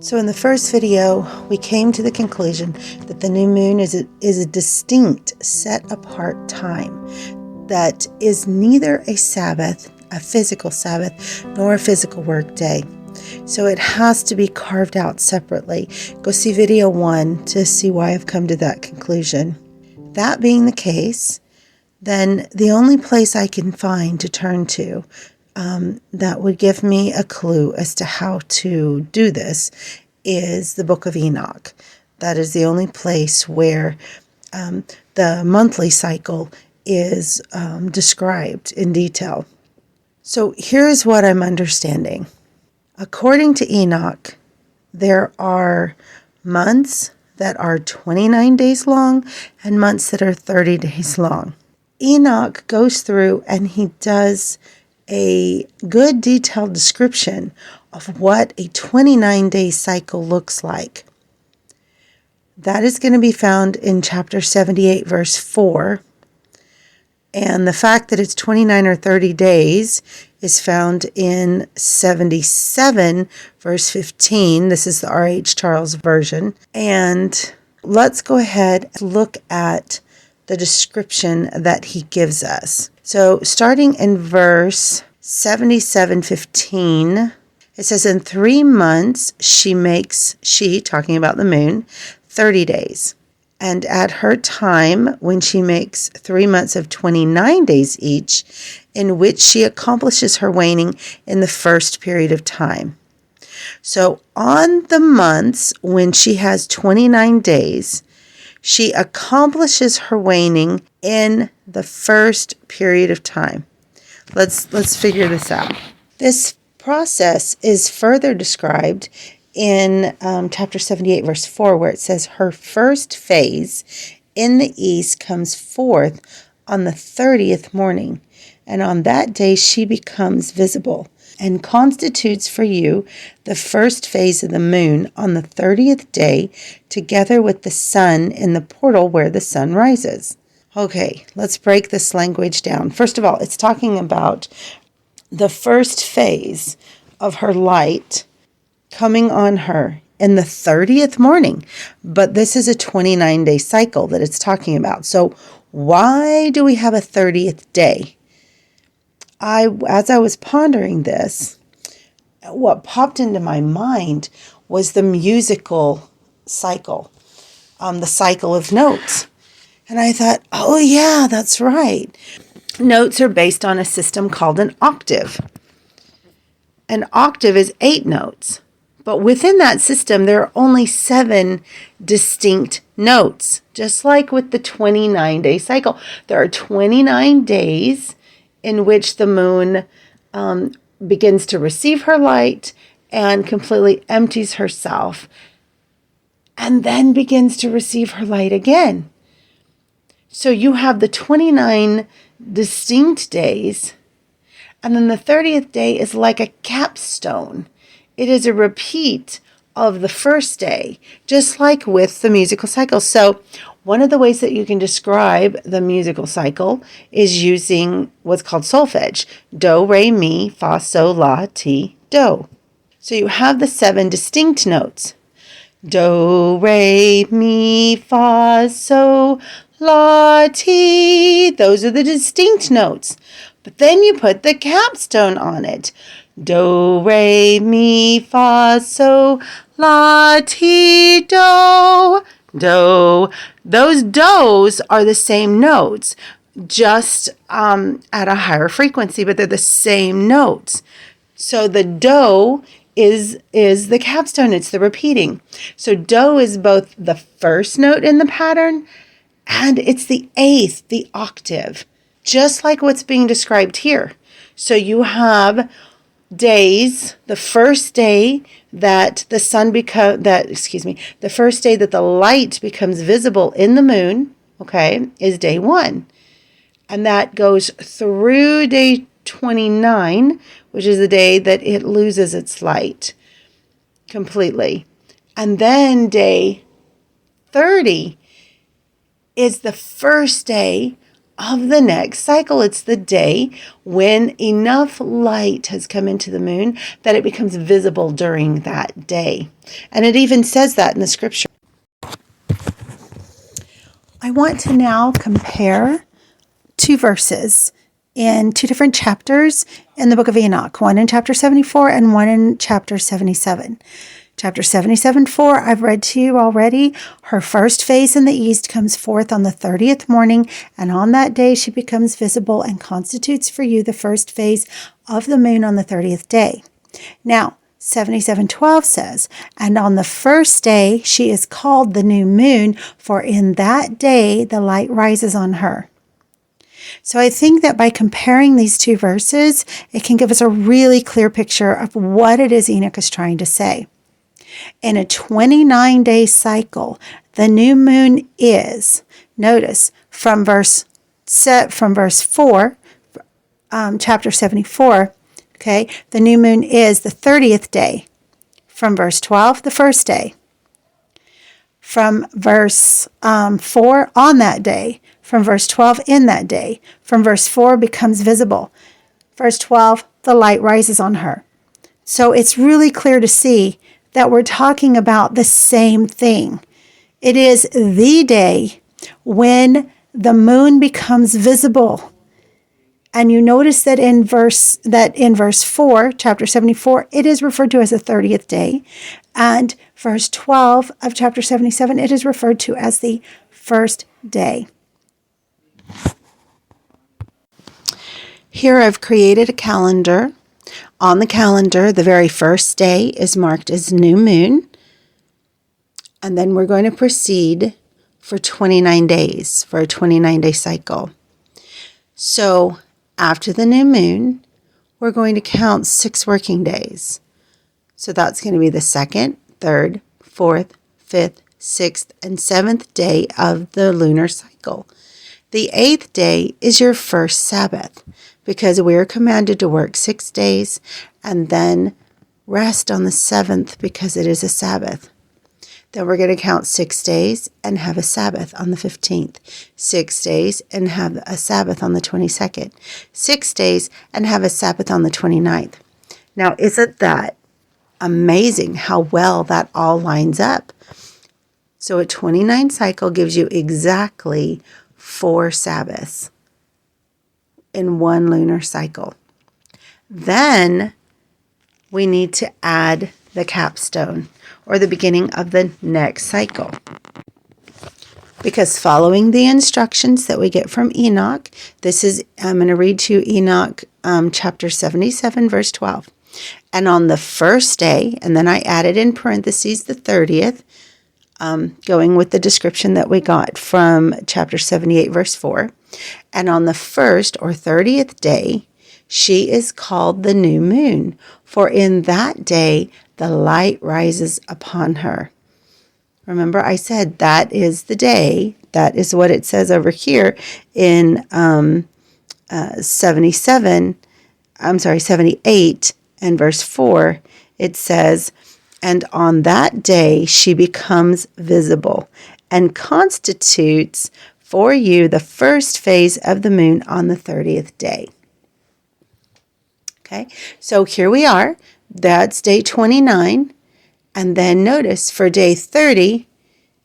So in the first video, we came to the conclusion that the new moon is a distinct, set-apart time that is neither a Sabbath, a physical Sabbath, nor a physical work day. So it has to be carved out separately. Go see video 1 to see why I've come to that conclusion. That being the case, then the only place I can find to turn to that would give me a clue as to how to do this is the Book of Enoch. That is the only place where the monthly cycle is described in detail. So here's what I'm understanding. According to Enoch, there are months that are 29 days long and months that are 30 days long. Enoch goes through and he does a good detailed description of what a 29-day cycle looks like. That is going to be found in chapter 78, verse 4. And the fact that it's 29 or 30 days is found in 77, verse 15. This is the R.H. Charles version. And let's go ahead and look at the description that he gives us. So starting in verse 77:15, it says, in 3 months she, talking about the moon, 30 days. And at her time, when she makes 3 months of 29 days each, in which she accomplishes her waning in the first period of time. So on the months when she has 29 days, she accomplishes her waning in the first period of time. Let's figure this out. This process is further described in chapter 78, verse 4, where it says, her first phase in the east comes forth on the 30th morning, and on that day she becomes visible and constitutes for you the first phase of the moon on the 30th day, together with the sun in the portal where the sun rises. Okay, let's break this language down. First of all, it's talking about the first phase of her light coming on her in the 30th morning. But this is a 29-day cycle that it's talking about. So why do we have a 30th day? As I was pondering this, what popped into my mind was the musical cycle, the cycle of notes. And I thought, oh yeah, that's right. Notes are based on a system called an octave. An octave is 8 notes. But within that system, there are only 7 distinct notes, just like with the 29-day cycle. There are 29 days in which the moon begins to receive her light and completely empties herself, and then begins to receive her light again. So you have the 29 distinct days, and then the 30th day is like a capstone. It is a repeat of the first day, just like with the musical cycle. So one of the ways that you can describe the musical cycle is using what's called solfege. Do, re, mi, fa, sol, la, ti, do. So you have the 7 distinct notes. Do, re, mi, fa, sol, la, ti. Those are the distinct notes. But then you put the capstone on it. Do, re, mi, fa, sol, la, ti, do. Do. Those do's are the same notes, just at a higher frequency, but they're the same notes. So the do is the capstone. It's the repeating. So do is both the first note in the pattern and it's the 8th, the octave, just like what's being described here. So you have days, the first day that the first day that the light becomes visible in the moon, okay, is day 1. And that goes through day 29, which is the day that it loses its light completely. And then day 30 is the first day of the next cycle. It's the day when enough light has come into the moon that it becomes visible during that day. And it even says that in the scripture. I want to now compare two verses in two different chapters in the Book of Enoch, one in chapter 74 and one in chapter 77. Chapter 77:4, I've read to you already. Her first phase in the east comes forth on the 30th morning, and on that day she becomes visible and constitutes for you the first phase of the moon on the 30th day. Now, 77:12 says, and on the first day she is called the new moon, for in that day the light rises on her. So I think that by comparing these two verses, it can give us a really clear picture of what it is Enoch is trying to say. In a 29-day cycle, the new moon is, notice, from verse 4, chapter 74, okay, the new moon is the 30th day. From verse 12, the first day. From verse 4, on that day. From verse 12, in that day. From verse 4, becomes visible. Verse 12, the light rises on her. So it's really clear to see that we're talking about the same thing. It is the day when the moon becomes visible. And you notice that in verse 4, chapter 74, it is referred to as the 30th day. And verse 12 of chapter 77, it is referred to as the first day. Here I've created a calendar. On the calendar, the very first day is marked as new moon. And then we're going to proceed for 29 days, for a 29-day cycle. So after the new moon, we're going to count 6 working days. So that's going to be the 2nd, 3rd, 4th, 5th, 6th, and 7th day of the lunar cycle. The 8th day is your first Sabbath, because we are commanded to work 6 days and then rest on the 7th because it is a Sabbath. Then we're going to count 6 days and have a Sabbath on the 15th, 6 days and have a Sabbath on the 22nd, 6 days and have a Sabbath on the 29th. Now, isn't that amazing how well that all lines up? So a 29 cycle gives you exactly 4 Sabbaths in one lunar cycle. Then we need to add the capstone, or the beginning of the next cycle. Because following the instructions that we get from Enoch, I'm going to read to you Enoch chapter 77, verse 12. And on the first day, and then I added in parentheses the 30th, going with the description that we got from chapter 78, verse 4. And on the first or 30th day, she is called the new moon, for in that day the light rises upon her. Remember, I said that is the day. That is what it says over here in 78 and verse 4. It says, and on that day she becomes visible and constitutes for you the first phase of the moon on the 30th day. Okay, so here we are. That's day 29. And then notice for day 30,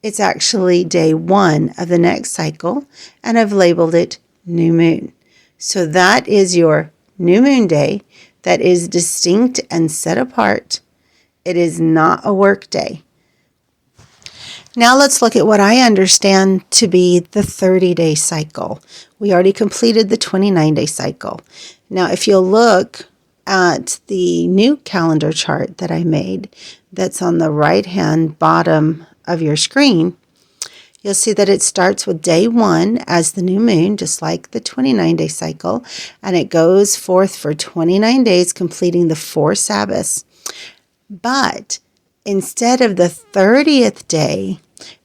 it's actually day 1 of the next cycle, and I've labeled it new moon. So that is your new moon day that is distinct and set apart. It is not a work day. Now let's look at what I understand to be the 30-day cycle. We already completed the 29-day cycle. Now, if you'll look at the new calendar chart that I made that's on the right-hand bottom of your screen, you'll see that it starts with day 1 as the new moon, just like the 29-day cycle, and it goes forth for 29 days, completing the 4 Sabbaths. But instead of the 30th day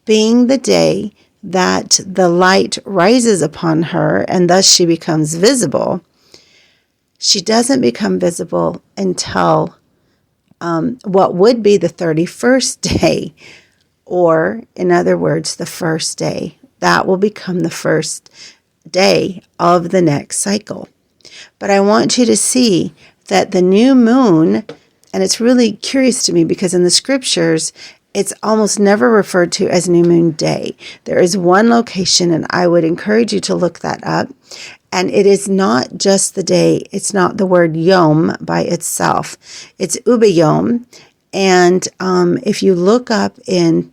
being the day that the light rises upon her and thus she becomes visible, she doesn't become visible until what would be the 31st day, or in other words, the first day. That will become the first day of the next cycle. But I want you to see that the new moon, and it's really curious to me because in the scriptures, it's almost never referred to as new moon day. There is one location, and I would encourage you to look that up. And it is not just the day. It's not the word yom by itself. It's ubayom. And if you look up in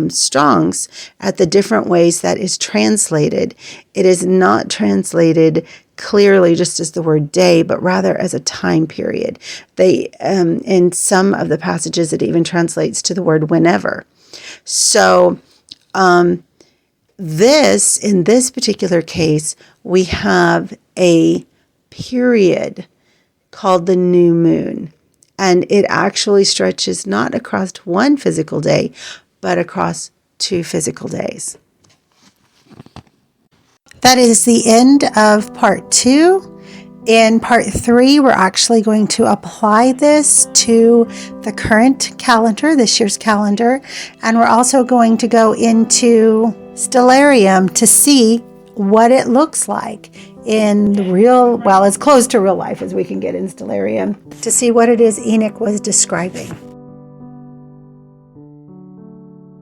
Strong's at the different ways that is translated, it is not translated clearly just as the word day, but rather as a time period. They, in some of the passages, it even translates to the word whenever. So, in this particular case, we have a period called the new moon. And it actually stretches not across one physical day, but across 2 physical days. That is the end of part 2. In part 3, we're actually going to apply this to the current calendar, this year's calendar, and we're also going to go into stellarium to see what it looks like in real, well, as close to real life as we can get in stellarium, to see what it is Enoch was describing.